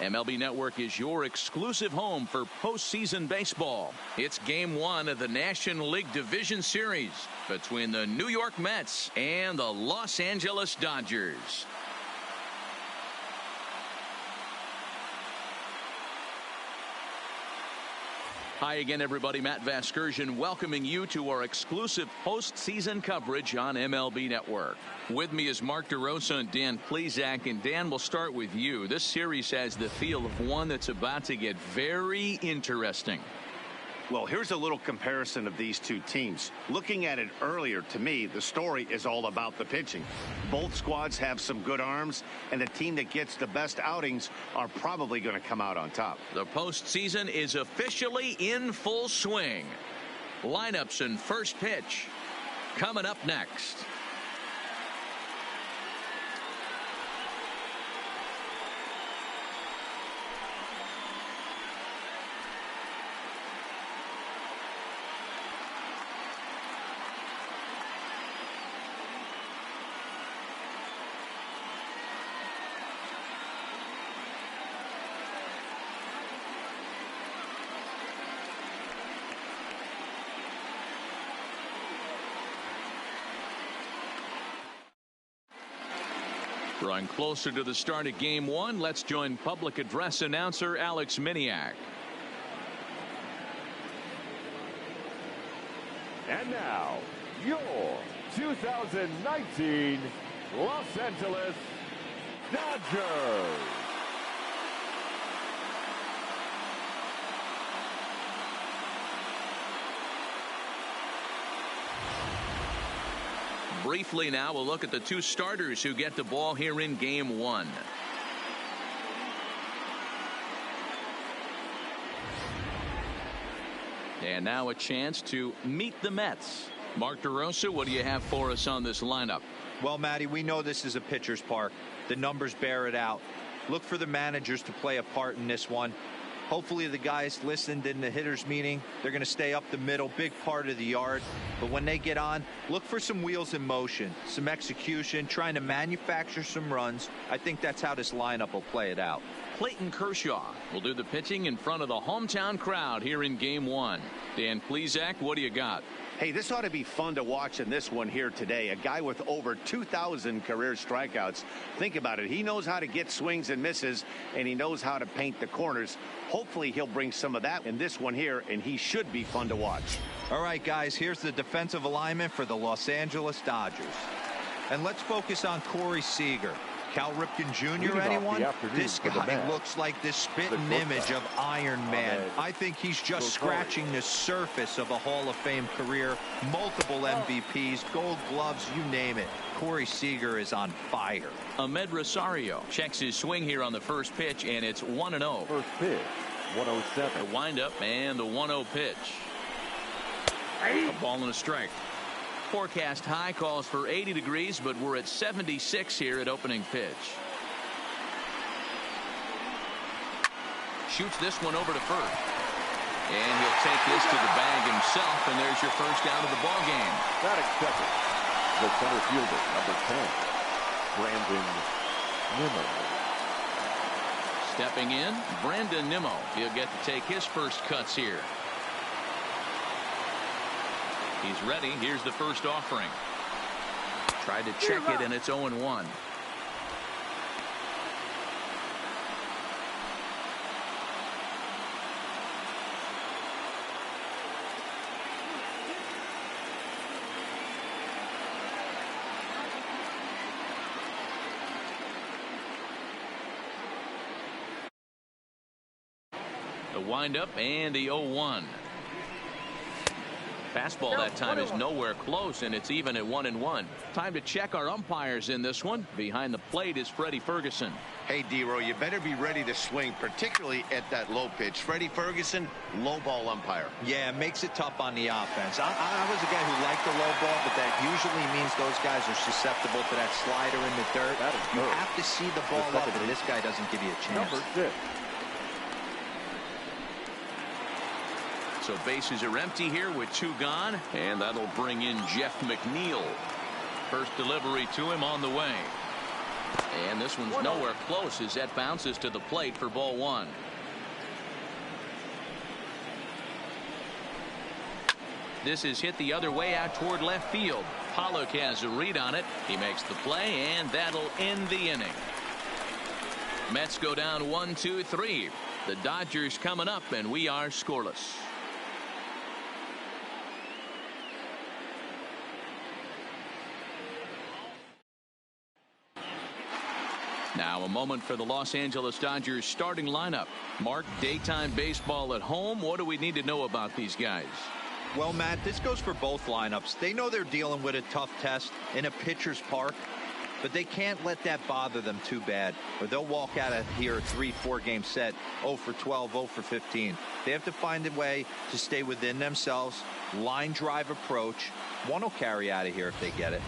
MLB Network is your exclusive home for postseason baseball. It's Game 1 of the National League Division Series between the New York Mets and the Los Angeles Dodgers. Hi again, everybody. Matt Vasgersian welcoming you to our exclusive postseason coverage on MLB Network. With me is Mark DeRosa and Dan Plesac. And Dan, we'll start with you. This series has the feel of one that's about to get very interesting. Well, here's a little comparison of these two teams. Looking at it earlier, to me, the story is all about the pitching. Both squads have some good arms, and the team that gets the best outings are probably going to come out on top. The postseason is officially in full swing. Lineups and first pitch coming up next. Drawing closer to the start of Game 1, let's join public address announcer Alex Miniak. And now, your 2019 Los Angeles Dodgers. Briefly now, we'll look at the two starters who get the ball here in Game 1. And now a chance to meet the Mets. Mark DeRosa, what do you have for us on this lineup? Well, Matty, we know this is a pitcher's park. The numbers bear it out. Look for the managers to play a part in this one. Hopefully the guys listened in the hitters meeting. They're going to stay up the middle, big part of the yard. But when they get on, look for some wheels in motion, some execution, trying to manufacture some runs. I think that's how this lineup will play it out. Clayton Kershaw will do the pitching in front of the hometown crowd here in Game 1. Dan Plesac, what do you got? Hey, this ought to be fun to watch in this one here today. A guy with over 2,000 career strikeouts. Think about it. He knows how to get swings and misses, and he knows how to paint the corners. Hopefully he'll bring some of that in this one here, and he should be fun to watch. All right, guys, here's the defensive alignment for the Los Angeles Dodgers. And let's focus on Corey Seager. Cal Ripken Jr., anyone? This guy looks like this spitting image of Iron Man. I think he's just scratching the surface of a Hall of Fame career. Multiple MVPs, Gold Gloves, you name it. Corey Seager is on fire. Ahmed Rosario checks his swing here on the first pitch, and it's 1-0. First pitch, 107. The windup and the 1-0 pitch. A ball and a strike. Forecast high calls for 80 degrees, but we're at 76 here at opening pitch. Shoots this one over to first. And he'll take this to the bag himself, and there's your first out of the ball game. That accepted. The center fielder, number 10, Brandon Nimmo. Stepping in, Brandon Nimmo. He'll get to take his first cuts here. He's ready. Here's the first offering. Tried to check it, and it's 0-1. The windup and the 0-1. Fastball that time is nowhere close, and it's even at 1-1. Time to check our umpires in this one. Behind the plate is Freddie Ferguson. Hey, D-Row, you better be ready to swing, particularly at that low pitch. Freddie Ferguson, low ball umpire. Yeah, it makes it tough on the offense. I was a guy who liked the low ball, but that usually means those guys are susceptible to that slider in the dirt. You have to see the ball up, and this guy doesn't give you a chance. Number 6. So bases are empty here with 2 gone, and that'll bring in Jeff McNeil. First delivery to him on the way. And this one's nowhere close as that bounces to the plate for ball one. This is hit the other way out toward left field. Pollock has a read on it. He makes the play, and that'll end the inning. Mets go down 1-2-3. The Dodgers coming up, and we are scoreless. Now a moment for the Los Angeles Dodgers starting lineup. Mark, daytime baseball at home. What do we need to know about these guys? Well, Matt, this goes for both lineups. They know they're dealing with a tough test in a pitcher's park, but they can't let that bother them too bad, or they'll walk out of here a 3-4 game set 0 for 12, 0 for 15. They have to find a way to stay within themselves. Line drive approach. One will carry out of here if they get it.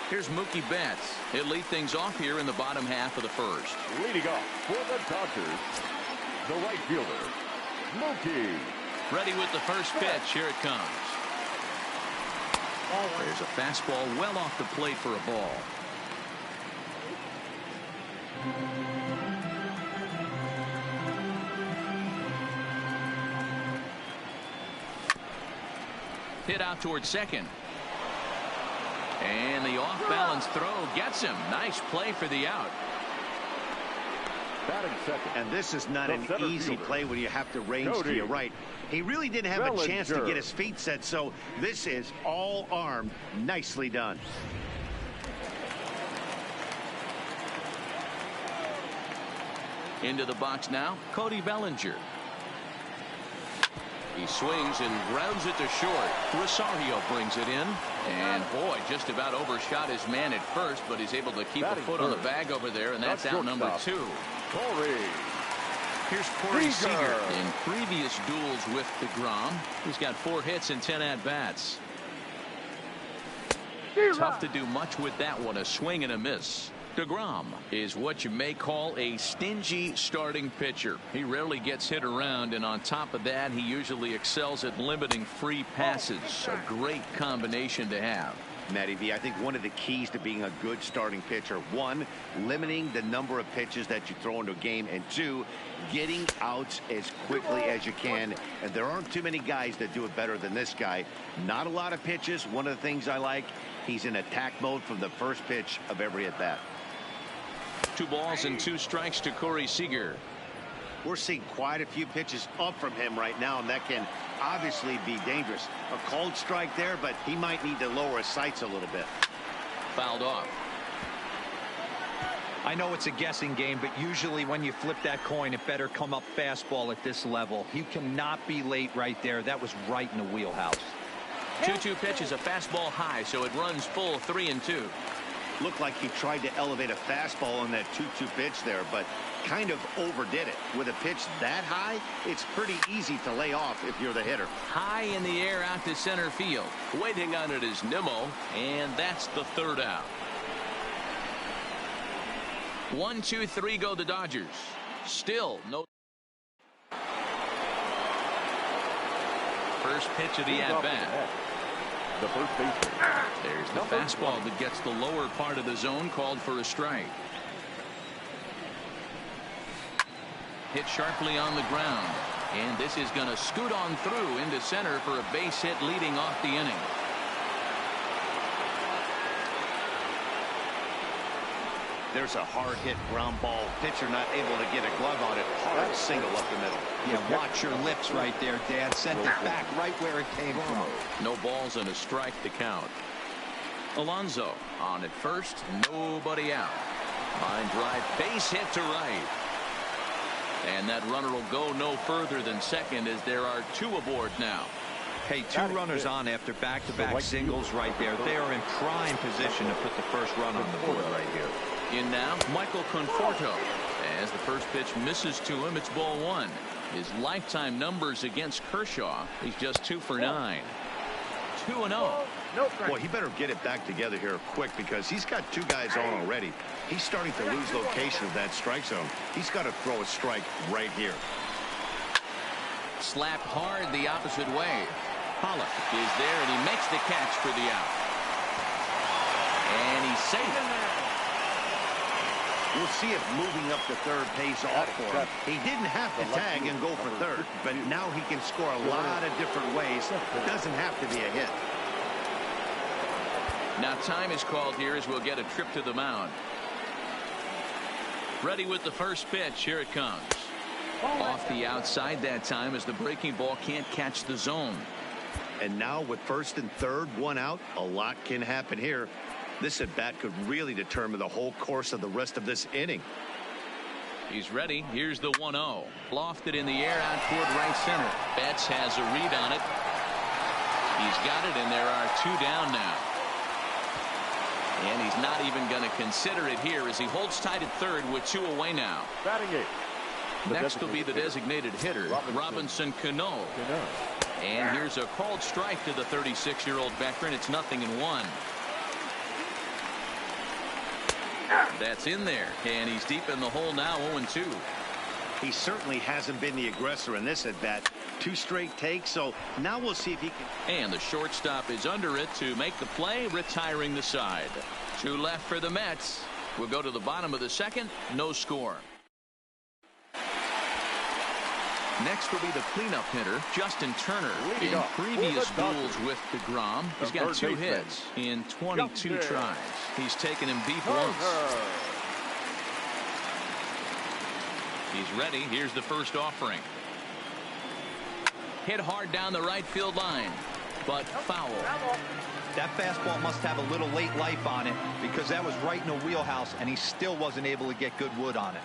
Here's Mookie Betts. He'll lead things off here in the bottom half of the first. Leading off for the Dodgers, the right fielder, Mookie. Ready with the first pitch. Here it comes. There's a fastball well off the plate for a ball. Hit out towards second. And the off-balance throw gets him. Nice play for the out. Batting second. And this is not an easy play when you have to range to your right. He really didn't have a chance to get his feet set, so this is all arm. Nicely done. Into the box now, Cody Bellinger. He swings and grounds it to short. Rosario brings it in. And boy, just about overshot his man at first, but he's able to keep a foot on the bag over there, and that's out number 2. Here's Corey Seager. In previous duels with DeGrom, he's got 4 hits and 10 at-bats. Tough to do much with that one. A swing and a miss. DeGrom is what you may call a stingy starting pitcher. He rarely gets hit around, and on top of that, he usually excels at limiting free passes. A great combination to have. Matty V, I think one of the keys to being a good starting pitcher, 1, limiting the number of pitches that you throw into a game, and 2, getting outs as quickly as you can. And there aren't too many guys that do it better than this guy. Not a lot of pitches. One of the things I like, he's in attack mode from the first pitch of every at-bat. 2 balls and 2 strikes to Corey Seager. We're seeing quite a few pitches up from him right now, and that can obviously be dangerous. A cold strike there, but he might need to lower his sights a little bit. Fouled off. I know it's a guessing game, but usually when you flip that coin, it better come up fastball at this level. You cannot be late right there. That was right in the wheelhouse. 2-2 pitch is a fastball high, so it runs full 3-2. Looked like he tried to elevate a fastball on that 2-2 pitch there, but kind of overdid it. With a pitch that high, it's pretty easy to lay off if you're the hitter. High in the air out to center field. Waiting on it is Nimmo, and that's the 3rd out. 1-2-3 go the Dodgers. Still no. First pitch of the at-bat. The first baseman. There's the fastball that gets the lower part of the zone, called for a strike. Hit sharply on the ground, and this is going to scoot on through into center for a base hit leading off the inning. There's a hard hit ground ball. Pitcher not able to get a glove on it. Hard single up the middle. Yeah, watch your lips right there, Dad. Sent it back right where it came from. No balls and a strike to count. Alonso on at first, nobody out. Line drive, base hit to right. And that runner will go no further than second, as there are 2 aboard now. Hey, 2 runners on after back-to-back singles right there. They are in prime position to put the first run on the board right here. In now, Michael Conforto. As the first pitch misses to him, it's ball 1. His lifetime numbers against Kershaw, he's just 2 for 9. 2-0. Boy, he better get it back together here quick, because he's got 2 guys on already. He's starting to lose location of that strike zone. He's got to throw a strike right here. slapped hard the opposite way. Pollock is there, and he makes the catch for the out. And he's safe. We'll see if moving up to third pays off for him. He didn't have to tag and go for third, but now he can score a lot of different ways. It doesn't have to be a hit. Now time is called here as we'll get a trip to the mound. Ready with the first pitch. Here it comes. Off the outside that time as the breaking ball can't catch the zone. And now with first and third, one out, a lot can happen here. This at bat could really determine the whole course of the rest of this inning. He's ready. Here's the 1-0. Lofted in the air out toward right center. Betts has a read on it. He's got it, and there are 2 down now. And he's not even going to consider it here as he holds tight at third with 2 away now. Batting 8. Next will be the designated hitter, Robinson Cano. And here's a called strike to the 36-year-old veteran. It's 0-1. That's in there, and he's deep in the hole now, 0-2. He certainly hasn't been the aggressor in this at bat. 2 straight takes, so now we'll see if he can. And the shortstop is under it to make the play, retiring the side. 2 left for the Mets. We'll go to the bottom of the second. No score. Next will be the cleanup hitter, Justin Turner. In previous duels with DeGrom, he's got 2 hits in 22 tries. He's taken him deep once. He's ready. Here's the first offering. Hit hard down the right field line, but foul. That fastball must have a little late life on it because that was right in the wheelhouse, and he still wasn't able to get good wood on it.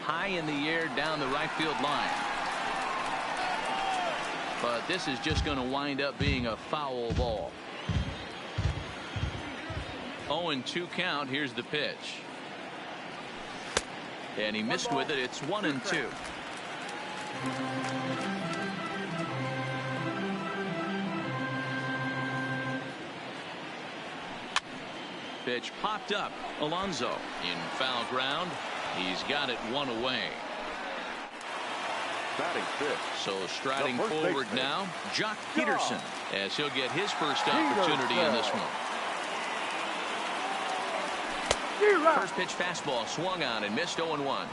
High in the air down the right field line. But this is just going to wind up being a foul ball. 0-2 count. Here's the pitch. And he missed with it. It's 1-2. Pitch popped up. Alonso in foul ground. He's got it 1 away. Batting 5th. So striding forward now, Jock Peterson, as he'll get his first opportunity in this one. First pitch fastball swung on and missed. 0-1.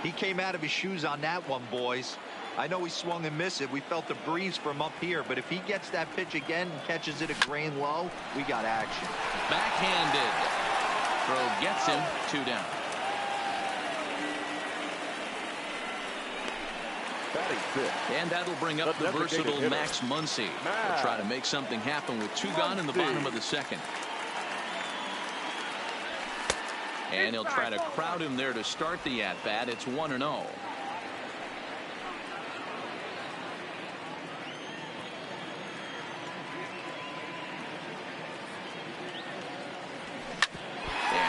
He came out of his shoes on that one, boys. I know he swung and missed it. We felt the breeze from up here, but if he gets that pitch again and catches it a grain low, we got action. Backhanded. Throw gets him. 2 down. Batting 5th. And that'll bring up the versatile hitter, Max Muncy. He'll try to make something happen with 2 gone in the bottom of the second. And he'll try to crowd him there to start the at-bat. It's 1-0. And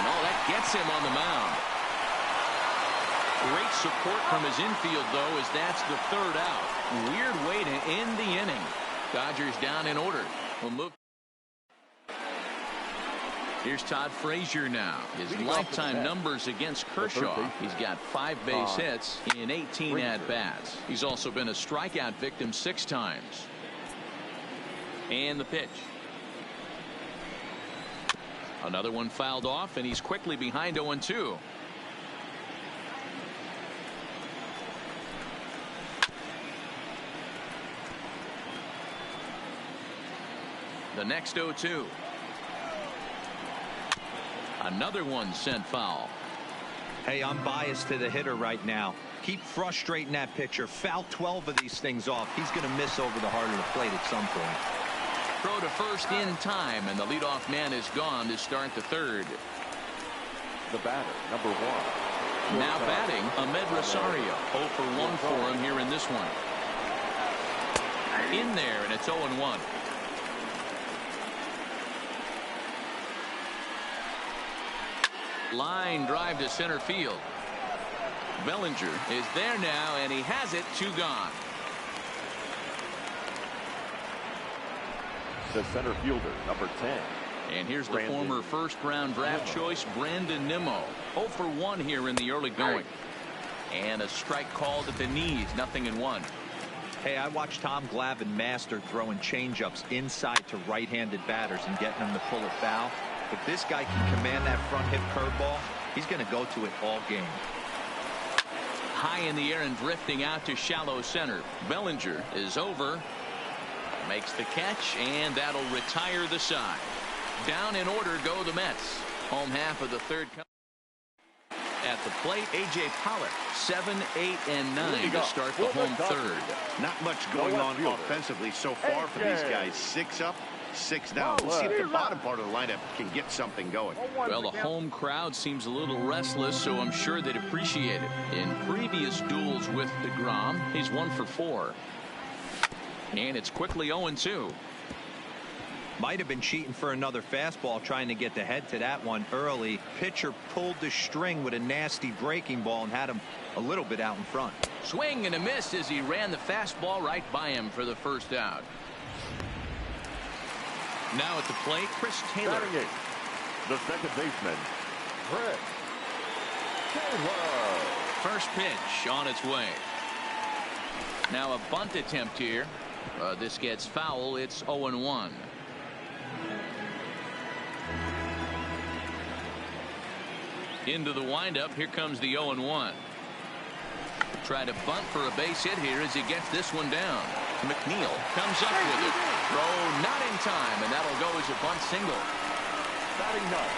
all that gets him on the mound. Great support from his infield, though, as that's the 3rd out. Weird way to end the inning. Dodgers down in order. We'll move. Here's Todd Frazier now. His lifetime numbers against Kershaw. He's got 5 base hits in 18 at-bats. He's also been a strikeout victim 6 times. And the pitch. Another one fouled off, and he's quickly behind 0-2. The next 0-2. Another one sent foul. Hey, I'm biased to the hitter right now. Keep frustrating that pitcher. Foul 12 of these things off. He's going to miss over the heart of the plate at some point. Throw to first in time, and the leadoff man is gone to start the 3rd. The batter, number 1. Now batting, Ahmed Rosario. 0 for 1 for him here in this one. In there, and it's 0-1. Line drive to center field. Bellinger is there now, and he has it. 2 gone. The center fielder, number 10. And here's the former first-round draft choice, Brandon Nimmo. 0 for 1 here in the early going. And a strike called at the knees. 0-1. Hey, I watched Tom Glavine master throwing changeups inside to right-handed batters and getting them to pull a foul. If this guy can command that front hip curveball, he's going to go to it all game. High in the air and drifting out to shallow center. Bellinger is over. Makes the catch, and that'll retire the side. Down in order go the Mets. Home half of the third. At the plate, A.J. Pollock, 7, 8, and 9 to start the home third. Not much going on offensively so far for these guys. 6 up, 6 down. We'll see if the bottom part of the lineup can get something going. Well, the home crowd seems a little restless, so I'm sure they'd appreciate it. In previous duels with DeGrom, he's 1 for 4. And it's quickly 0-2. Might have been cheating for another fastball, trying to get the head to that one early. Pitcher pulled the string with a nasty breaking ball and had him a little bit out in front. Swing and a miss as he ran the fastball right by him for the first out. Now at the plate, Chris Taylor. The second baseman, Chris Taylor. First pitch on its way. Now a bunt attempt here. This gets foul. It's 0-1. Into the windup. Here comes the 0-1. Try to bunt for a base hit here as he gets this one down. McNeil comes up with it. Throw not in time, and that'll go as a bunt single. Batting ninth,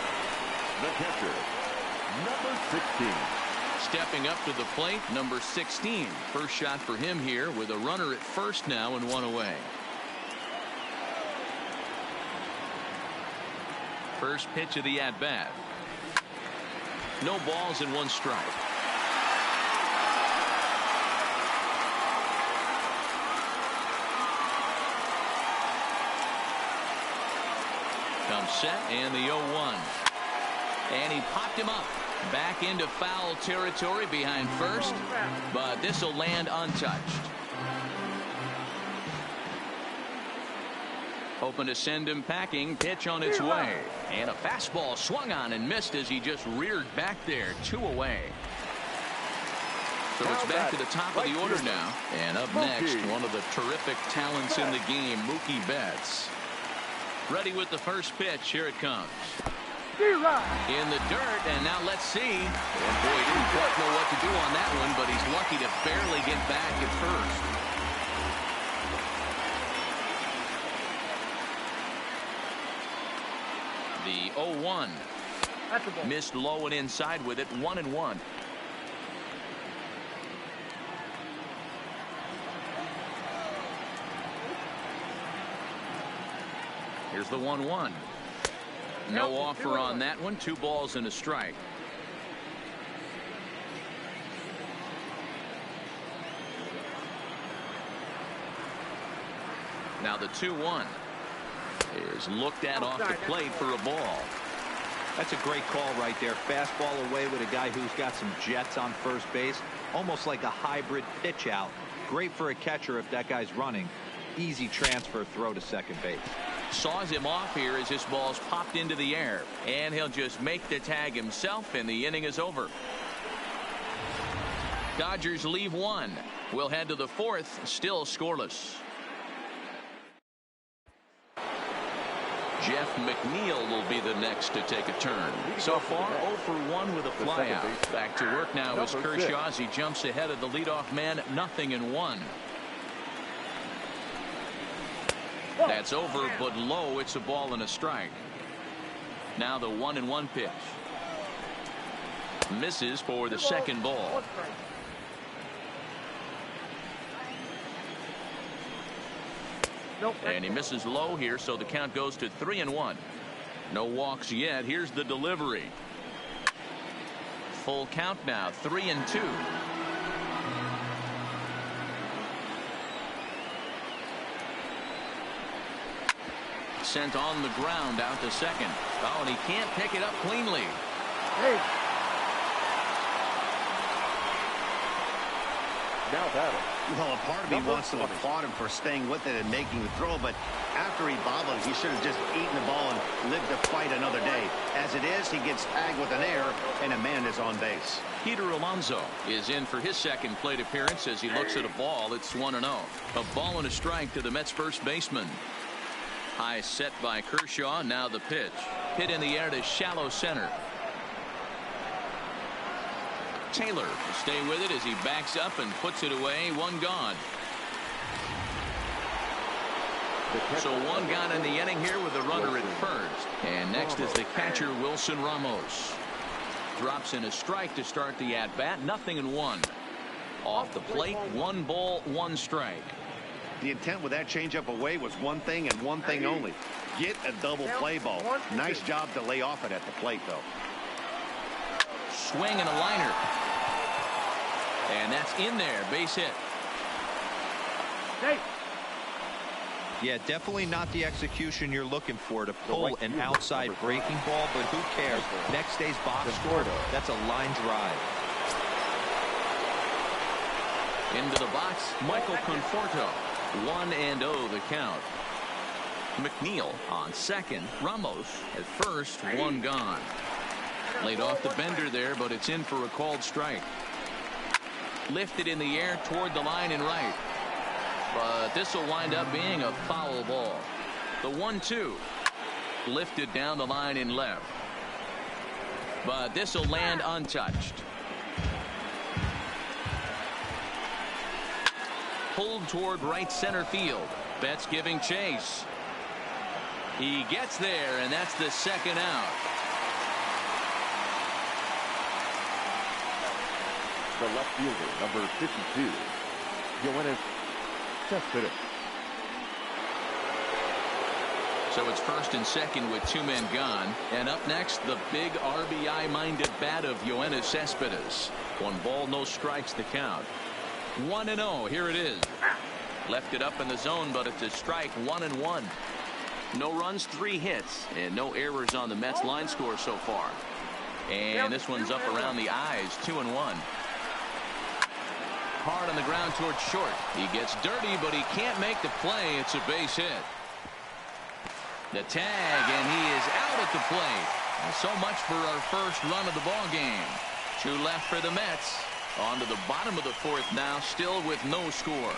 the catcher, number 16. Stepping up to the plate, number 16. First shot for him here with a runner at first now and 1 away. First pitch of the at-bat. No balls and 1 strike. Comes set and the 0-1. And he popped him up. Back into foul territory behind first, but this will land untouched. Hoping to send him packing. Pitch on its way. And a fastball swung on and missed as he just reared back there. 2 away. So it's back to the top of the order now. And up next, one of the terrific talents in the game, Mookie Betts. Ready with the first pitch. Here it comes. In the dirt, and now let's see. And boy, he didn't quite know what to do on that one, but he's lucky to barely get back at first. The 0-1. Missed low and inside with it. 1-1. Here's the 1-1. No offer on that one. 2 balls and a strike. Now the 2-1 is looked at off the plate for a ball. That's a great call right there. Fastball away with a guy who's got some jets on first base. Almost like a hybrid pitch out. Great for a catcher if that guy's running. Easy transfer throw to second base. Saws him off here as this ball's popped into the air, and he'll just make the tag himself, and the inning is over. Dodgers leave 1. We'll head to the 4th, still scoreless. Jeff McNeil will be the next to take a turn. So far 0 for 1 with a flyout. Back to work now as Kershaw as he jumps ahead of the leadoff man. 0-1. That's over, but low. It's a ball and a strike. Now the 1-1 pitch. Misses for the second ball. And he misses low here, so the count goes to 3-1. No walks yet. Here's the delivery. Full count now. 3-2. Sent on the ground out to second. Oh, and he can't pick it up cleanly. now batting. Well, a part of me wants to applaud him for staying with it and making the throw, but after he bobbled, he should have just eaten the ball and lived to fight another day. As it is, he gets tagged with an error, and a man is on base. Peter Alonso is in for his second plate appearance as he looks at a ball. It's 1-0. A ball and a strike to the Mets first baseman. High set by Kershaw. Now the pitch. Hit in the air to shallow center. Taylor will stay with it as he backs up and puts it away. One gone. So one gone in the inning here with a runner at first. And next is the catcher, Wilson Ramos. Drops in a strike to start the at-bat. 0-1. Off the plate, 1 ball, 1 strike. The intent with that changeup away was one thing and one thing only. Get a double play ball. Nice job to lay off it at the plate, though. Swing and a liner. And that's in there. Base hit. Yeah, definitely not the execution you're looking for to pull an outside breaking ball, but who cares? Next day's box score, that's a line drive. Into the box, Michael Conforto. 1-0 the count. McNeil on second. Ramos at first. One gone. Laid off the bender there, but it's in for a called strike. Lifted in the air toward the line and right. But this will wind up being a foul ball. The 1-2. Lifted down the line in left. But this will land untouched. Pulled toward right center field. Betts giving chase. He gets there, and that's the second out. The left fielder, number 52, Yoenis Cespedes. So it's first and second with 2 men gone. And up next, the big RBI-minded bat of Yoenis Cespedes. 1 ball, no strikes to count. 1-0. Here it is. Left it up in the zone, but it's a strike. 1-1. No runs, 3 hits, and no errors on the Mets line score so far. And this one's up around the eyes. 2-1. Hard on the ground towards short. He gets dirty, but he can't make the play. It's a base hit. The tag, and he is out at the plate. And so much for our first run of the ball game. 2 left for the Mets. On to the bottom of the 4th now, still with no score.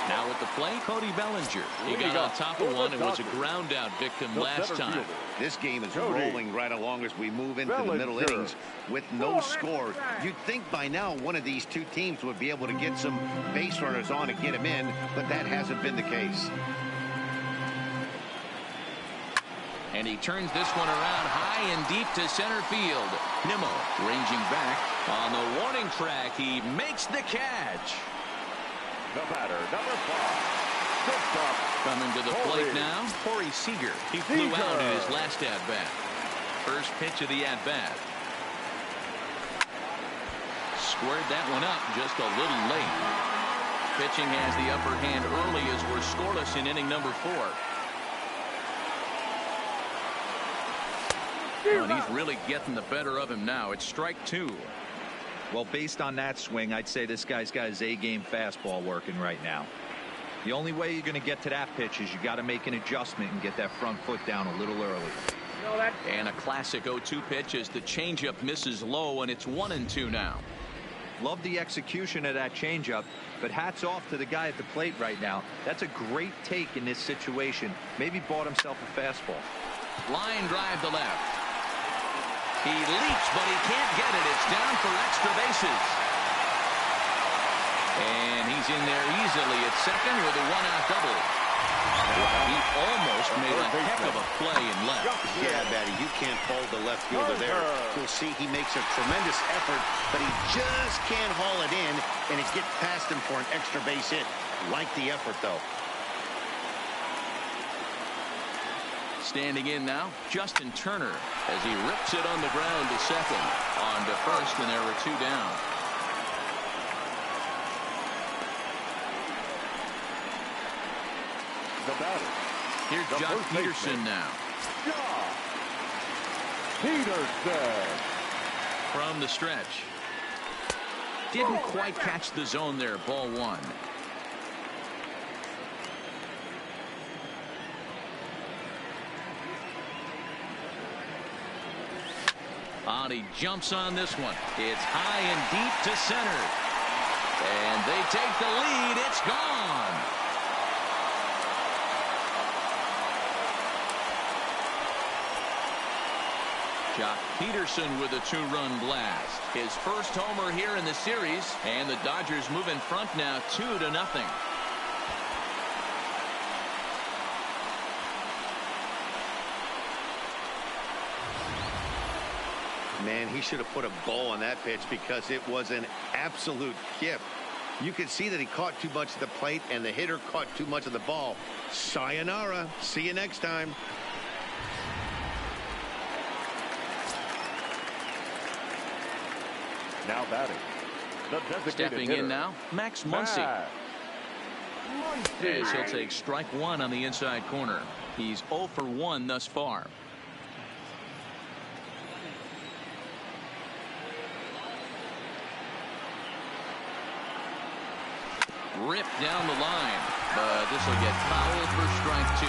Now at the plate, Cody Bellinger. He got on top of one and was a ground out victim last time. This game is rolling right along as we move into the middle innings with no score. You'd think by now one of these 2 teams would be able to get some base runners on and get them in, but that hasn't been the case. And he turns this one around high and deep to center field. Nimmo ranging back on the warning track. He makes the catch. The batter, number 5, shortstop. Coming to the plate now, Corey Seager. He flew out in his last at-bat. First pitch of the at-bat. Squared that one up just a little late. Pitching has the upper hand early as we're scoreless in inning number 4. And he's really getting the better of him now. It's strike 2. Well, based on that swing, I'd say this guy's got his A-game fastball working right now. The only way you're going to get to that pitch is you got to make an adjustment and get that front foot down a little early. And a classic 0-2 pitch as the changeup misses low, and it's 1-2 now. Love the execution of that changeup, but hats off to the guy at the plate right now. That's a great take in this situation. Maybe bought himself a fastball. Line drive to left. He leaps, but he can't get it. It's down for extra bases. And he's in there easily at second with a 1-out double. He almost made a heck of a play in left. Yeah, Batty, you can't hold the left fielder there. You'll see he makes a tremendous effort, but he just can't haul it in, and it gets past him for an extra base hit. Like the effort, though. Standing in now, Justin Turner, as he rips it on the ground to second. On to first, and there are 2 down. The batter. Here's Josh Peterson now. Josh Peterson. from the stretch. Didn't quite catch the zone there. Ball one. He jumps on this one. It's high and deep to center. And they take the lead. It's gone. Jock Peterson with a two-run blast. His first homer here in the series. And the Dodgers move in front now 2-0. Man, he should have put a bow on that pitch because it was an absolute gift. You could see that he caught too much of the plate and the hitter caught too much of the ball. Sayonara. See you next time. Now batting. Stepping in now, Max Muncy. As he'll take strike one on the inside corner. He's 0 for 1 thus far. Ripped down the line, but this will get fouled for strike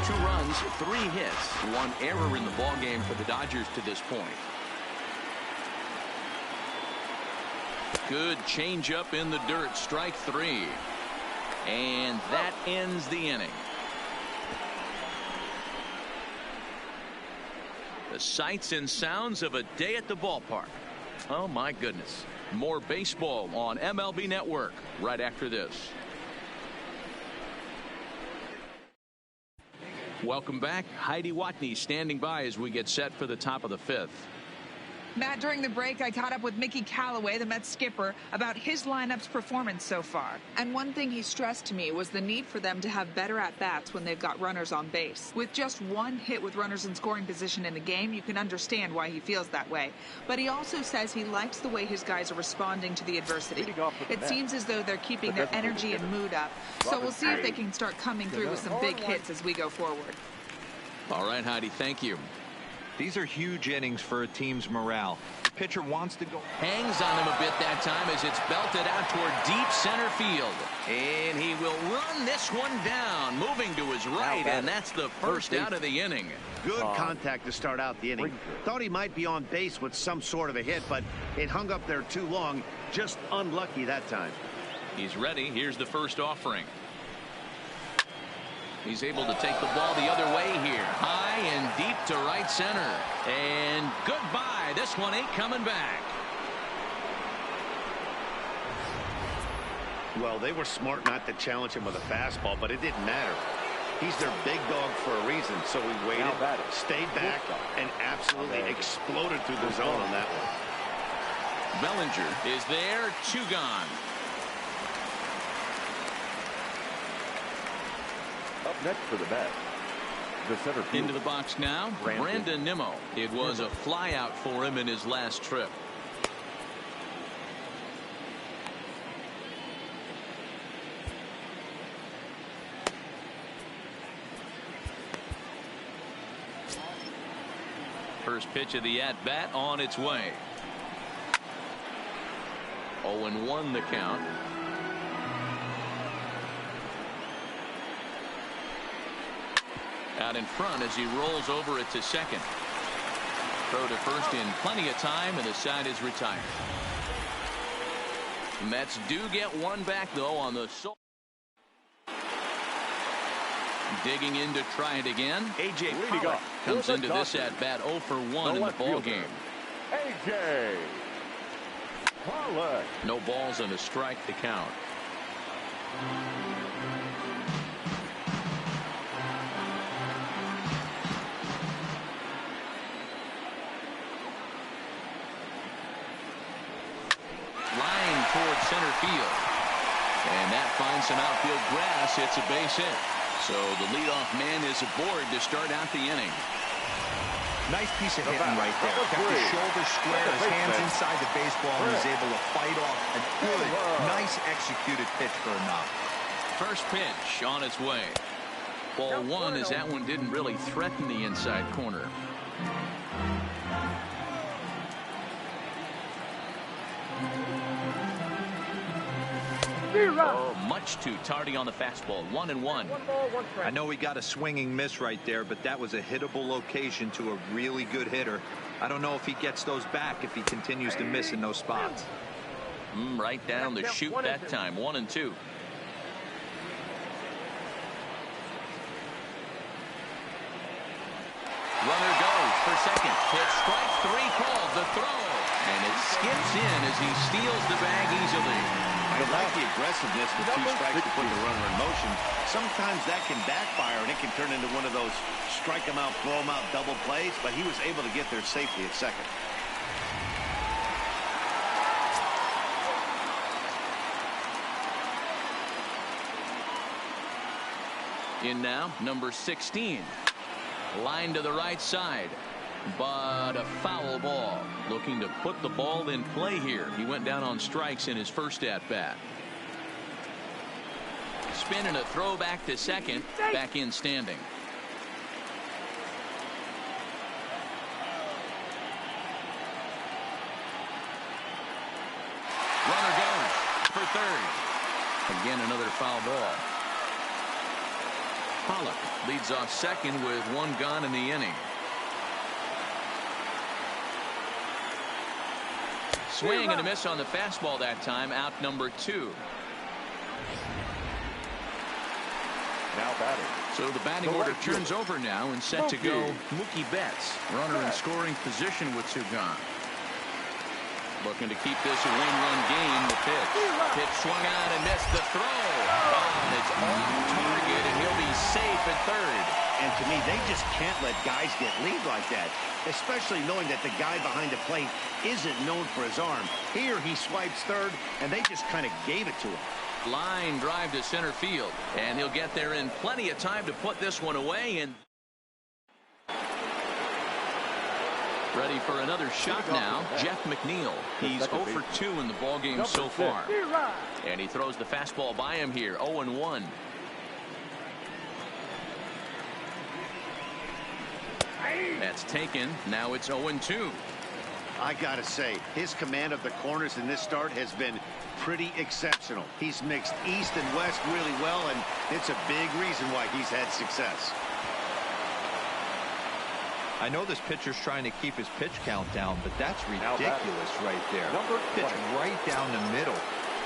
2. 2 runs, 3 hits, 1 error in the ballgame for the Dodgers to this point. Good changeup in the dirt, strike 3. And that ends the inning. The sights and sounds of a day at the ballpark. Oh my goodness. More baseball on MLB Network right after this. Welcome back. Heidi Watney standing by as we get set for the top of the 5th. Matt, during the break, I caught up with Mickey Callaway, the Mets skipper, about his lineup's performance so far. And one thing he stressed to me was the need for them to have better at-bats when they've got runners on base. With just 1 hit with runners in scoring position in the game, you can understand why he feels that way. But he also says he likes the way his guys are responding to the adversity. It seems as though they're keeping their energy and mood up. So we'll see if they can start coming through with some big hits as we go forward. All right, Heidi, thank you. These are huge innings for a team's morale. The pitcher wants to go. Hangs on him a bit that time as it's belted out toward deep center field. And he will run this one down, moving to his right, and that's the first out of the inning. Good contact to start out the inning. Thought he might be on base with some sort of a hit, but it hung up there too long. Just unlucky that time. He's ready. Here's the first offering. He's able to take the ball the other way here. High and deep to right center. And goodbye. This one ain't coming back. Well, they were smart not to challenge him with a fastball, but it didn't matter. He's their big dog for a reason, so he waited, stayed back, and absolutely exploded through the zone on that one. Bellinger is there. 2 gone. Up next for the Mets, the center field. Into the box now, Brandon Nimmo. It was a flyout for him in his last trip. First pitch of the at-bat on its way. 0-1 the count. Out in front as he rolls over it to second. Throw to first in plenty of time, and the side is retired. The Mets do get one back, though, on the digging in to try it again. A.J. Pollock comes into this at-bat 0 for 1 in the ball game. A.J. Pollock. No balls and a strike to count. Center field, and that finds some outfield grass. It's a base hit, so the leadoff man is aboard to start out the inning. Nice piece of hitting right there. Got the shoulder square, his hands inside the baseball, and he's able to fight off a good, nice executed pitch for a knock. First pitch on its way. Ball 1 as that one didn't really threaten the inside corner. Oh, much too tardy on the fastball. 1-1. I know he got a swinging miss right there, but that was a hittable location to a really good hitter. I don't know if he gets those back if he continues to miss in those spots. Right down the chute that time. 1-2. Runner goes for second. It's strike three called. The throw. And it skips in as he steals the bag easily. I like the aggressiveness with 2 strikes to put the runner in motion. Sometimes that can backfire, and it can turn into one of those strike him out, throw him out double plays, but he was able to get there safely at second. In now, number 16. Line to the right side. But a foul ball. Looking to put the ball in play here. He went down on strikes in his first at-bat. Spin and a throw back to second. Back in standing. Runner goes for third. Again, another foul ball. Pollock leads off second with 1 gone in the inning. Swing and a miss on the fastball that time. Out number 2. Now batting. So the batting order turns over now and set to go Mookie Betts. Runner in scoring position with 2 gone. Looking to keep this a one-run game. The pitch. Pitch swung out and missed the throw. And it's off target, and he'll be safe at third. And to me, they just can't let guys get lead like that, especially knowing that the guy behind the plate isn't known for his arm. Here he swipes third, and they just kind of gave it to him. Line drive to center field, and he'll get there in plenty of time to put this one away. And ready for another shot now, Jeff McNeil. He's 0 for 2 in the ballgame so far. And he throws the fastball by him here, 0-1. That's taken. Now it's 0-2. I gotta say, his command of the corners in this start has been pretty exceptional. He's mixed east and west really well, and it's a big reason why he's had success. I know this pitcher's trying to keep his pitch count down, but that's ridiculous right there. Pitch right down the middle.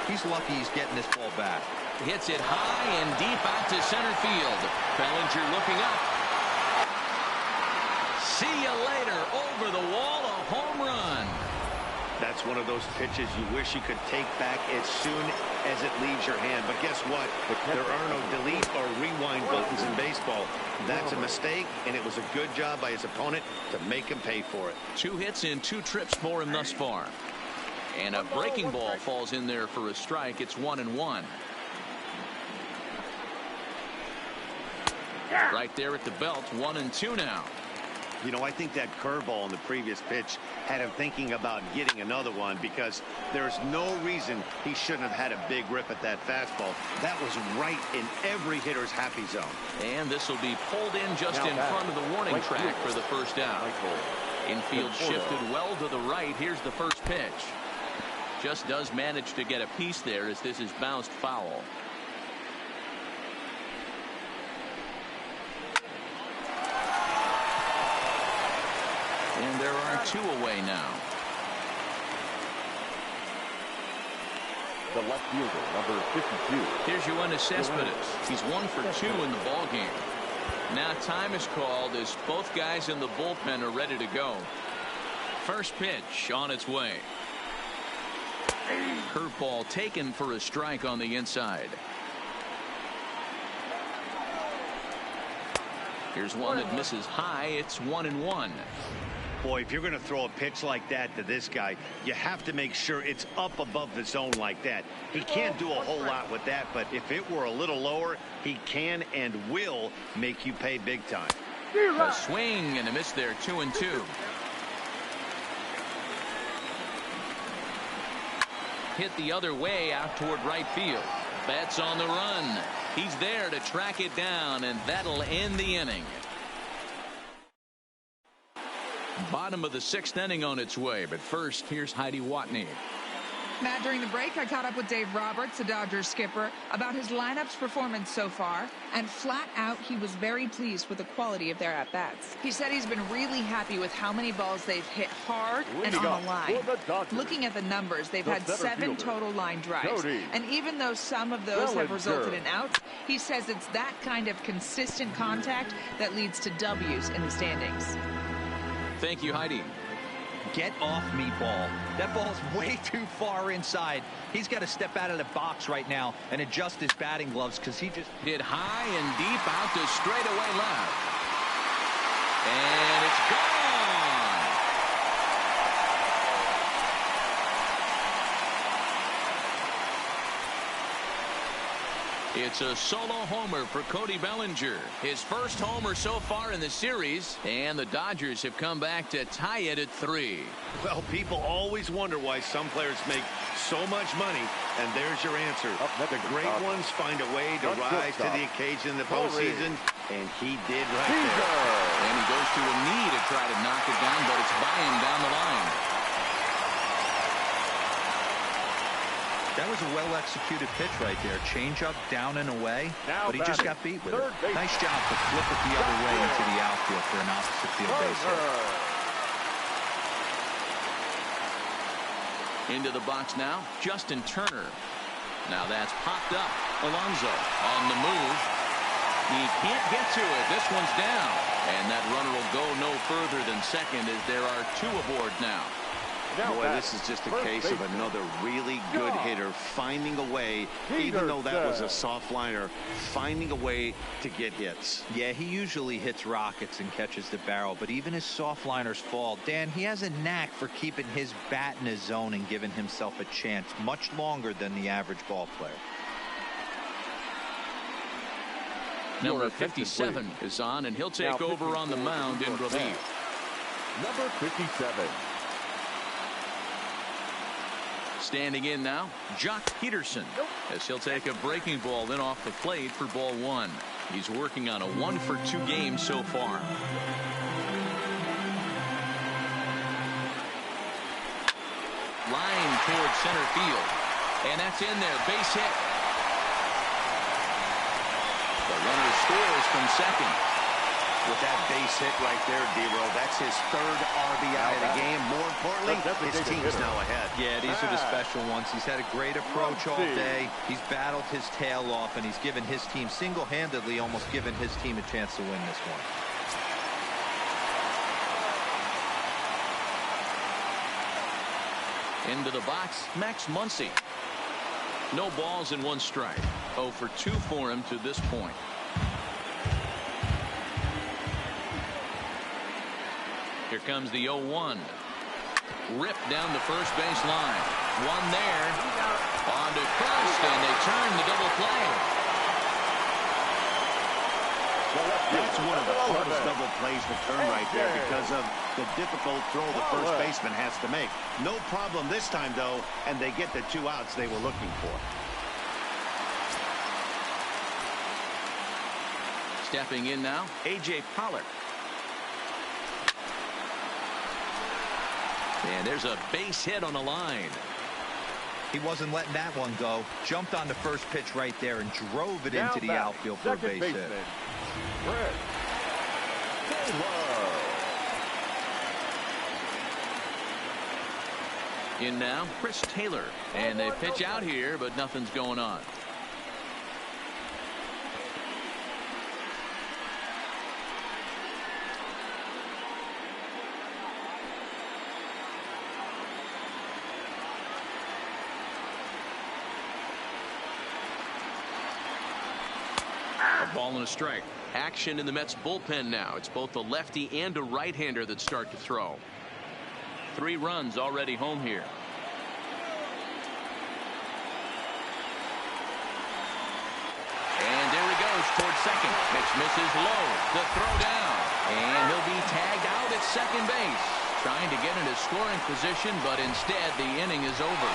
He's lucky he's getting this ball back. Hits it high and deep out to center field. Bellinger looking up. See you later. Over the wall, a home run. That's one of those pitches you wish you could take back as soon as it leaves your hand. But guess what? There are no delete or rewind buttons in baseball. That's a mistake, and it was a good job by his opponent to make him pay for it. 2 hits in 2 trips for him thus far. And a breaking ball falls in there for a strike. It's 1-1. Right there at the belt, 1-2 now. You know, I think that curveball in the previous pitch had him thinking about getting another one, because there's no reason he shouldn't have had a big rip at that fastball. That was right in every hitter's happy zone. And this will be pulled in just in front of the warning track for the first out. Infield shifted well to the right. Here's the first pitch. Just does manage to get a piece there as this is bounced foul. And there are 2 away now. The left fielder, number 52. Here's Yoenis Cespedes. He's 1 for 2 in the ballgame. Now time is called as both guys in the bullpen are ready to go. First pitch on its way. Curveball taken for a strike on the inside. Here's one that misses high. It's 1-1. Boy, if you're going to throw a pitch like that to this guy, you have to make sure it's up above the zone like that. He can't do a whole lot with that, but if it were a little lower, he can and will make you pay big time. A swing and a miss there, 2-2. Hit the other way out toward right field. Betts on the run. He's there to track it down, and that'll end the inning. Bottom of the 6th inning on its way, but first, here's Heidi Watney. Matt, during the break, I caught up with Dave Roberts, the Dodgers skipper, about his lineup's performance so far, and flat out, he was very pleased with the quality of their at-bats. He said he's been really happy with how many balls they've hit hard and on the line. Looking at the numbers, they've had 7 total line drives, and even though some of those have resulted in outs, he says it's that kind of consistent contact that leads to W's in the standings. Thank you, Heidi. Get off me, ball. That ball's way too far inside. He's got to step out of the box right now and adjust his batting gloves because he just hit high and deep out to straightaway left. And it's gone. It's a solo homer for Cody Bellinger. His first homer so far in the series, and the Dodgers have come back to tie it at 3. Well, people always wonder why some players make so much money, and there's your answer. The great ones find a way to rise to the occasion in the postseason, and he did right there. And he goes to a knee to try to knock it down, but it's by him down the line. That was a well-executed pitch right there. Change up, down and away, but he just got beat with it. Nice job to flip it the other way into the outfield for an opposite field base hit. Into the box now, Justin Turner. Now that's popped up. Alonso on the move. He can't get to it. This one's down. And that runner will go no further than second as there are 2 aboard now. Boy, this is just a case of another really good hitter finding a way, even though that was a soft liner, finding a way to get hits. Yeah, he usually hits rockets and catches the barrel, but even his soft liners fall. Dan, he has a knack for keeping his bat in his zone and giving himself a chance much longer than the average ball player. Number 57 is on, and he'll take over on the mound in relief. Number 57. Standing in now, Jock Peterson, as he'll take a breaking ball in off the plate for ball 1. He's working on a 1-for-2 game so far. Line towards center field, and that's in there. Base hit. The runner scores from second. With that base hit right there, D-Row, that's his 3rd RBI of the game. More importantly, his team's now ahead. Yeah, these are the special ones. He's had a great approach all day. He's battled his tail off, and he's given his team single-handedly, almost given his team a chance to win this one. Into the box, Max Muncy. No balls and 1 strike. 0 for 2 for him to this point. Here comes the 0-1. Ripped down the first base line. One there. On to first, and they turn the double play. That's one of the hardest double plays to turn right there because of the difficult throw the first baseman has to make. No problem this time, though, and they get the 2 outs they were looking for. Stepping in now, A.J. Pollock. And there's a base hit on the line. He wasn't letting that one go. Jumped on the first pitch right there and drove it into the outfield for a base hit. In now, Chris Taylor. And they pitch out here, but nothing's going on. Ball and a strike. Action in the Mets bullpen now. It's both a lefty and a right-hander that start to throw. 3 runs already home here. And there he goes towards second. Pitch misses low. The throw down. And he'll be tagged out at second base. Trying to get into scoring position, but instead the inning is over.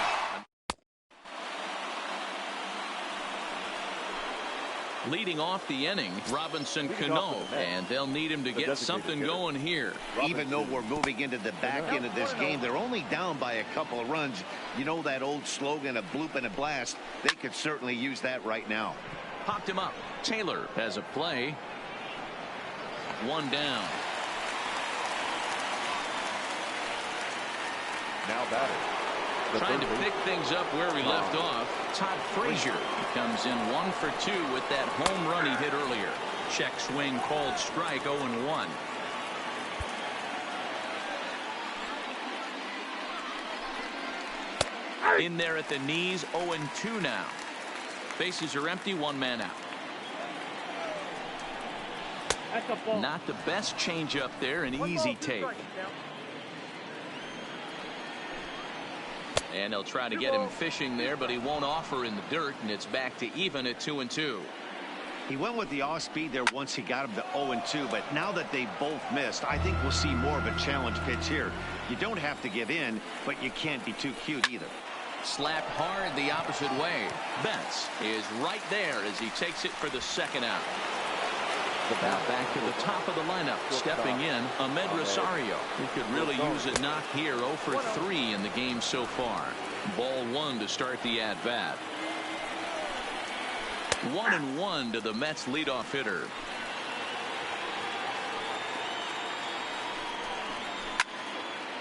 Leading off the inning, Robinson Cano, and they'll need him to get something going here. Even though we're moving into the back end of this game, they're only down by a couple of runs. You know that old slogan, a bloop and a blast. They could certainly use that right now. Popped him up. Taylor has a play. One down. Now batting. Trying to pick things up where we left off. Todd Frazier comes in 1 for 2 with that home run he hit earlier. Check swing called strike, 0-1. In there at the knees, 0-2 now. Bases are empty, 1 man out. Not the best change up there, an easy take. And they'll try to get him fishing there, but he won't offer in the dirt, and it's back to even at 2-2. He went with the off speed there once he got him to 0-2, but now that they both missed, I think we'll see more of a challenge pitch here. You don't have to give in, but you can't be too cute either. Slapped hard the opposite way. Betts is right there as he takes it for the second out. Back to the top of the lineup, stepping in, Ahmed Rosario. He could really use a knock here. 0 for 3 in the game so far. Ball 1 to start the at-bat. 1-1 to the Mets leadoff hitter.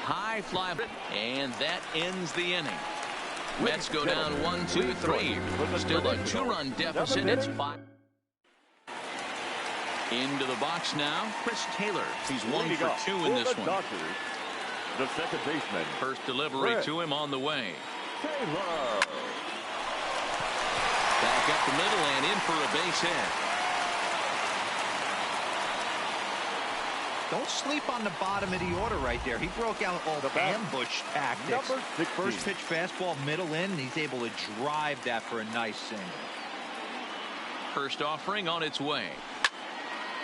High fly, and that ends the inning. Mets go down 1-2-3. Still a 2-run deficit. It's 5. Into the box now, Chris Taylor. He's 1 for 2 in this one. The second baseman. First delivery to him on the way. Taylor. Back up the middle and in for a base hit. Don't sleep on the bottom of the order right there. He broke out all the ambush tactics. First pitch fastball, middle in, and he's able to drive that for a nice single. First offering on its way.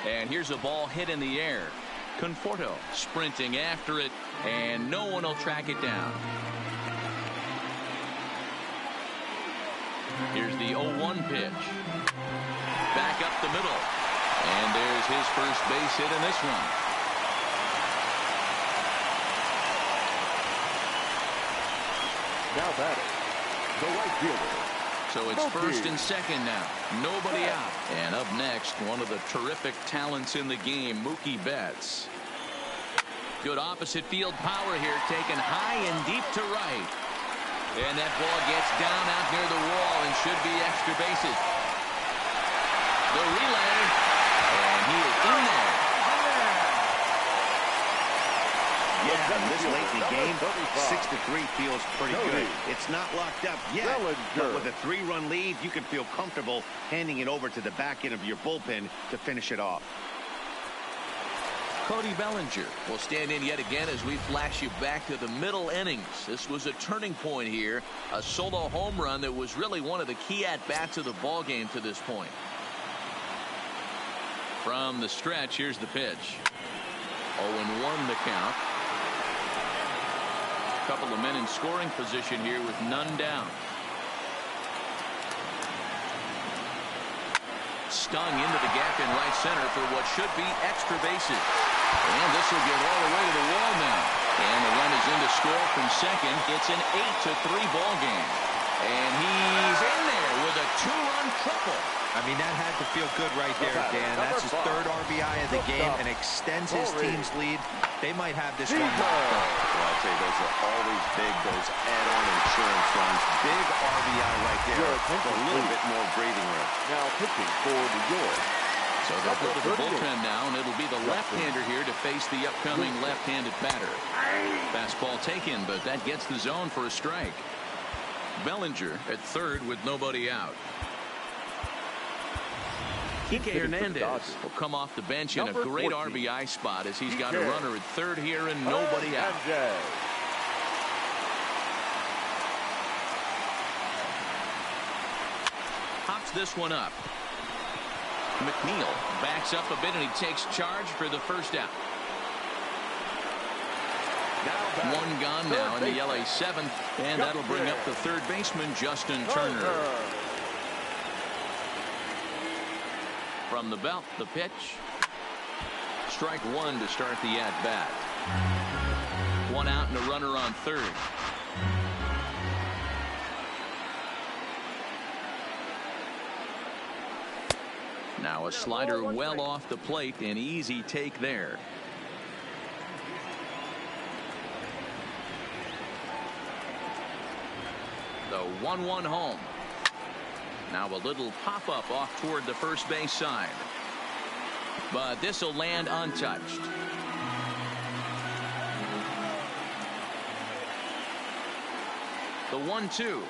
And here's a ball hit in the air. Conforto sprinting after it, and no one will track it down. Here's the 0-1 pitch. Back up the middle. And there's his first base hit in this one. Now batting, the right fielder. So it's first and second now. Nobody out. And up next, one of the terrific talents in the game, Mookie Betts. Good opposite field power here, taken high and deep to right. And that ball gets down out near the wall and should be extra bases. The relay, and he is in there. Yeah, and this late in the game, 6-3 feels pretty good. It's not locked up yet, but with a 3-run lead, you can feel comfortable handing it over to the back end of your bullpen to finish it off. Cody Bellinger will stand in yet again as we flash you back to the middle innings. This was a turning point here, a solo home run that was really one of the key at-bats of the ball game to this point. From the stretch, here's the pitch. 0-1 the count. Couple of men in scoring position here with none down. Stung into the gap in right center for what should be extra bases. And this will get all the way to the wall now. And the run is in to score from second. It's an 8-3 ball game. And he's in there with a 2-run triple. I mean, that had to feel good right there, Dan. That's his 3rd RBI of the game and extends his team's lead. They might have this one locked up. Well, I'd say those are always big, those add-on insurance runs. Big RBI right there for a little bit more breathing room. Now pitching for New York. So they'll go to the bullpen now, and it'll be the left-hander here to face the upcoming left-handed batter. Fastball taken, but that gets the zone for a strike. Bellinger at third with nobody out. Kike Hernandez will come off the bench in a great RBI spot as he's got a runner at third here and nobody out. Hops this one up. McNeil backs up a bit and he takes charge for the first out. One gone now in the LA 7th, and that'll bring up the third baseman, Justin Turner. From the belt, the pitch. Strike one to start the at-bat. One out and a runner on third. Now a slider well off the plate. An easy take there. The 1-1 home. Now a little pop-up off toward the first base side. But this will land untouched. The 1-2.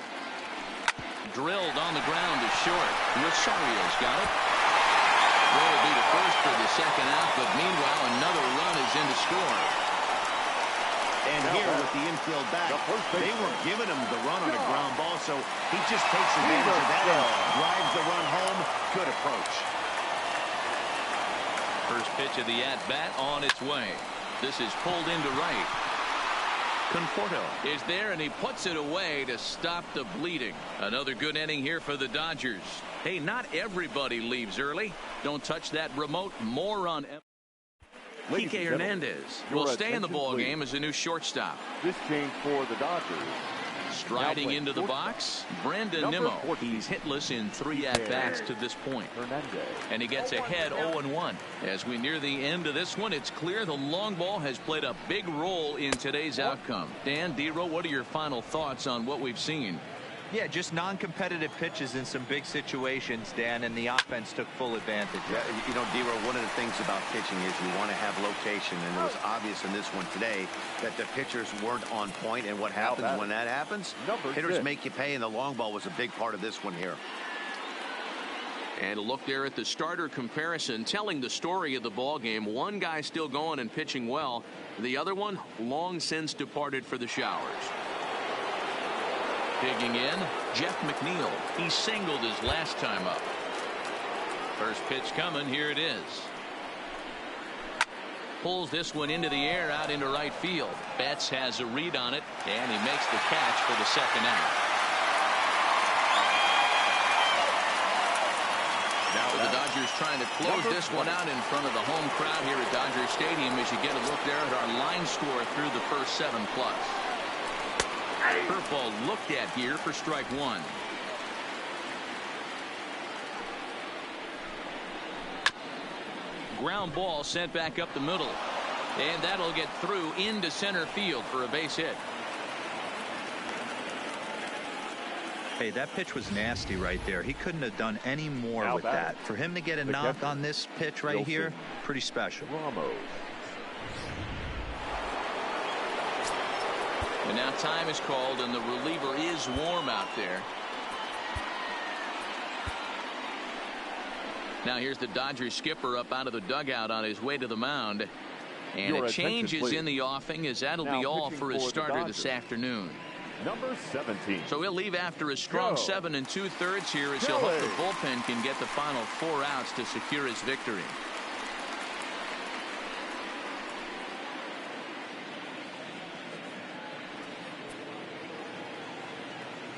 Drilled on the ground to short. Rosario's got it. Will be to first for the second out, but meanwhile another run is in to score. And here with the infield back, they were giving him the run on a ground ball, so he just takes advantage of that and drives the run home. Good approach. First pitch of the at-bat on its way. This is pulled into right. Conforto is there, and he puts it away to stop the bleeding. Another good inning here for the Dodgers. Hey, not everybody leaves early. Don't touch that remote. More on Kike Hernandez will stay in the ball game as a new shortstop. This change for the Dodgers. Striding into the box, Brandon Nimmo. He's hitless in 3 at-bats to this point. And he gets ahead 0-1. As we near the end of this one, it's clear the long ball has played a big role in today's outcome. Dan, Dero, what are your final thoughts on what we've seen? Yeah, just non-competitive pitches in some big situations, Dan, and the offense took full advantage. Yeah, you know, Dero, one of the things about pitching is you want to have location, and it was obvious in this one today that the pitchers weren't on point, and what happens when that happens? Hitters make you pay, and the long ball was a big part of this one here. And a look there at the starter comparison, telling the story of the ball game. One guy still going and pitching well. The other one long since departed for the showers. Digging in, Jeff McNeil. He singled his last time up. First pitch coming. Here it is. Pulls this one into the air out into right field. Betts has a read on it, and he makes the catch for the second out. Now the Dodgers trying to close this one out in front of the home crowd here at Dodger Stadium as you get a look there at our line score through the first 7+. Curveball looked at here for strike one. Ground ball sent back up the middle. And that'll get through into center field for a base hit. Hey, that pitch was nasty right there. He couldn't have done any more with that. For him to get a knock on this pitch right here, pretty special. And now time is called, and the reliever is warm out there. Now here's the Dodgers skipper up out of the dugout on his way to the mound. And a change is in the offing, as that'll be all for his starter this afternoon. Number 17. So he'll leave after a strong 7 2/3 here, as he'll hope the bullpen can get the final 4 outs to secure his victory.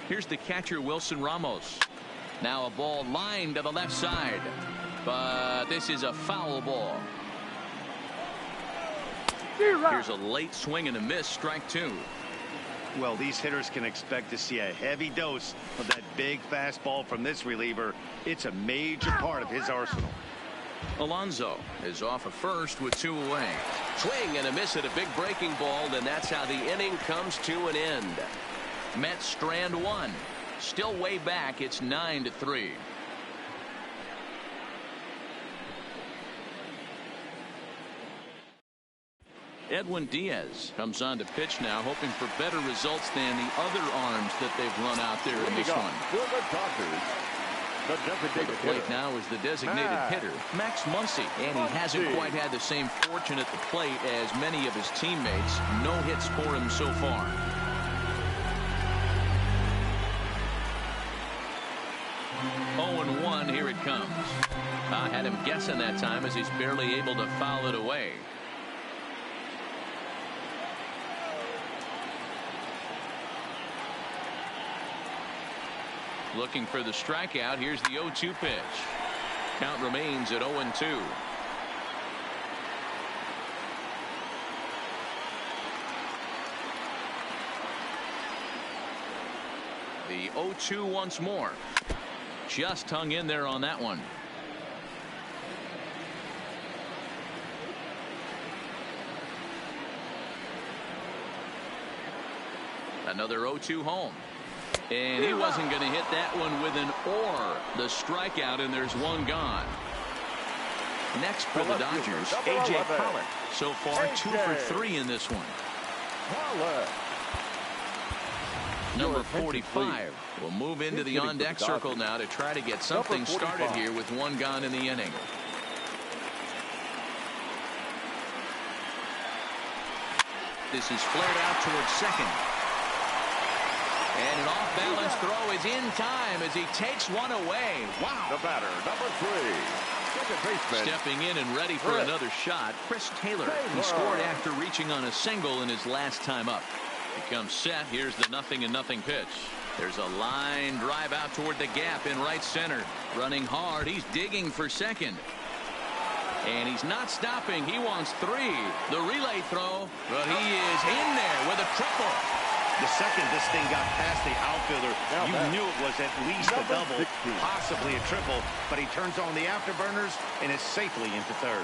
Here's the catcher, Wilson Ramos. Now a ball lined to the left side, but this is a foul ball. Here's a late swing and a miss, strike 2. Well, these hitters can expect to see a heavy dose of that big fastball from this reliever. It's a major part of his arsenal. Alonso is off of first with 2 away. Swing and a miss at a big breaking ball, and that's how the inning comes to an end. Mets strand 1. Still way back. It's 9-3. Edwin Diaz comes on to pitch now, hoping for better results than the other arms that they've run out there in this one. At the plate now is the designated hitter, Max Muncy, and he hasn't quite had the same fortune at the plate as many of his teammates. No hits for him so far. Oh, 1 here it comes. I had him guessing that time, as he's barely able to foul it away. Looking for the strikeout. Here's the 0-2 pitch. Count remains at 0-2. The 0-2 once more. Just hung in there on that one. Another 0-2 home. And he wasn't going to hit that one with an or. The strikeout, and there's one gone. Next for the Dodgers, A.J. Pollock. So far, 2 for 3 in this one. Number 45 will move into the on-deck circle now to try to get something started here with one gone in the inning. This is flared out towards second. And an off-balance throw is in time as he takes one away. Wow. The batter, number 3. Second baseman. Stepping in and ready for another shot, Chris Taylor. He scored after reaching on a single in his last time up. He comes set. Here's the 0-0 pitch. There's a line drive out toward the gap in right center. Running hard. He's digging for second. And he's not stopping. He wants 3. The relay throw. But he is in there with a triple. The second this thing got past the outfielder, you knew it was at least a double, 16. possibly a triple, but he turns on the afterburners and is safely into third.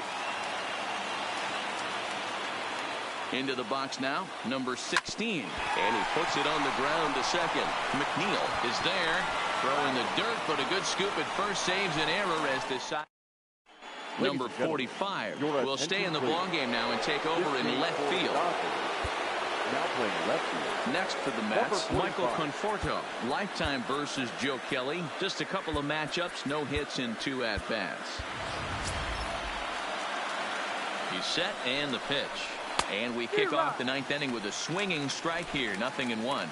Into the box now, number 16. And he puts it on the ground to second. McNeil is there, throwing the dirt, but a good scoop at first saves an error as the side. Number 45 will stay in the ballgame now and take over in left field. Now playing left field. Next for the Mets, Michael Conforto. Lifetime versus Joe Kelly. Just a couple of matchups, no hits in 2 at-bats. He's set and the pitch. And we kick off the 9th inning with a swinging strike here. 0-1.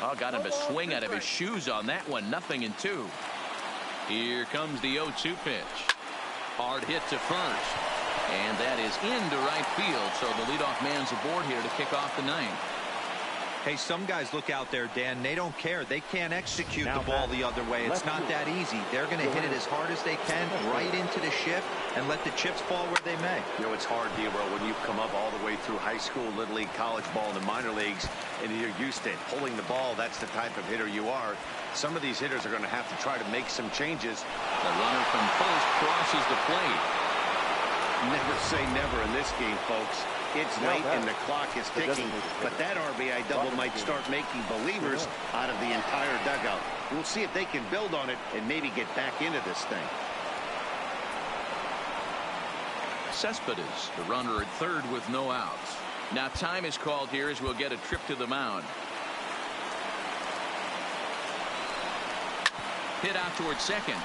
Oh, got him a swing out of his shoes on that one. 0-2. Here comes the 0-2 pitch. Hard hit to first. And that is into right field. So the leadoff man's aboard here to kick off the 9th. Hey, some guys look out there, Dan. They don't care. They can't execute the ball the other way. It's not that easy. They're going to hit it as hard as they can right into the shift and let the chips fall where they may. You know, it's hard, Dero, when you've come up all the way through high school, little league, college ball, and the minor leagues, and you're used to pulling the ball. That's the type of hitter you are. Some of these hitters are going to have to try to make some changes. The runner from first crosses the plate. Never say never in this game, folks. It's late and the clock is ticking, but that RBI double might start making believers out of the entire dugout. We'll see if they can build on it and maybe get back into this thing. Cespedes, the runner at third with no outs. Now time is called here as we'll get a trip to the mound. Hit out towards second.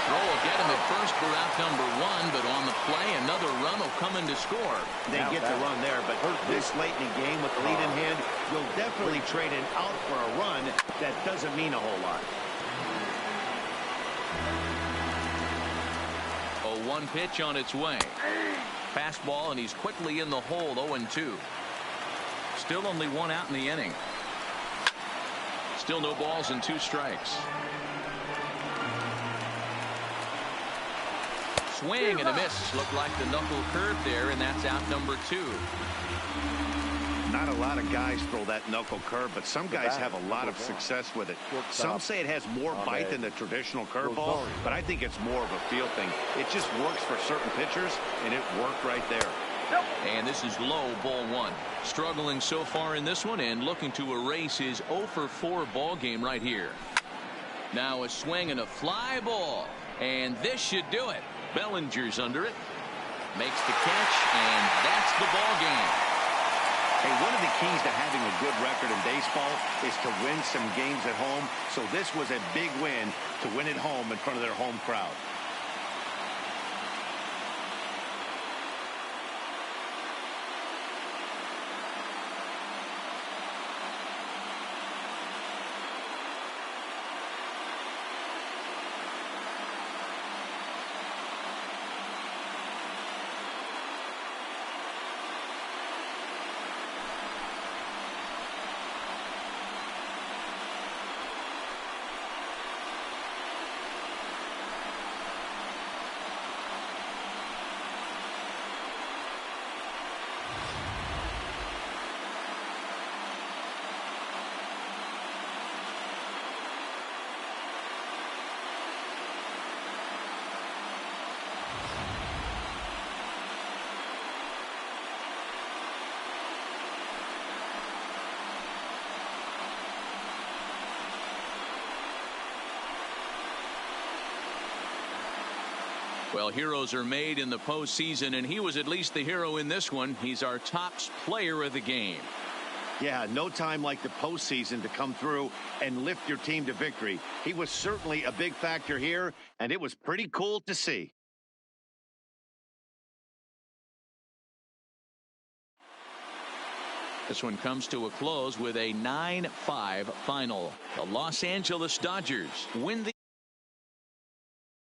Throw will get him at first for out number 1, but on the play, another run will come in to score. They get the run there, but this late in the game with the lead in hand, you'll definitely trade an out for a run. That doesn't mean a whole lot. 0-1 pitch on its way. Fastball, and he's quickly in the hole. 0-2. Still only 1 out in the inning. Still no balls and 2 strikes. Swing and a miss. Looked like the knuckle curve there, and that's out number 2. Not a lot of guys throw that knuckle curve, but some guys have a lot of success with it. Some say it has more bite than the traditional curveball, but I think it's more of a feel thing. It just works for certain pitchers, and it worked right there. And this is low, ball 1. Struggling so far in this one and looking to erase his 0 for 4 ball game right here. Now a swing and a fly ball, and this should do it. Bellinger's under it, makes the catch, and that's the ball game. Hey, one of the keys to having a good record in baseball is to win some games at home. So this was a big win to win at home in front of their home crowd. Well, heroes are made in the postseason, and he was at least the hero in this one. He's our top player of the game. Yeah, no time like the postseason to come through and lift your team to victory. He was certainly a big factor here, and it was pretty cool to see. This one comes to a close with a 9-5 final. The Los Angeles Dodgers win the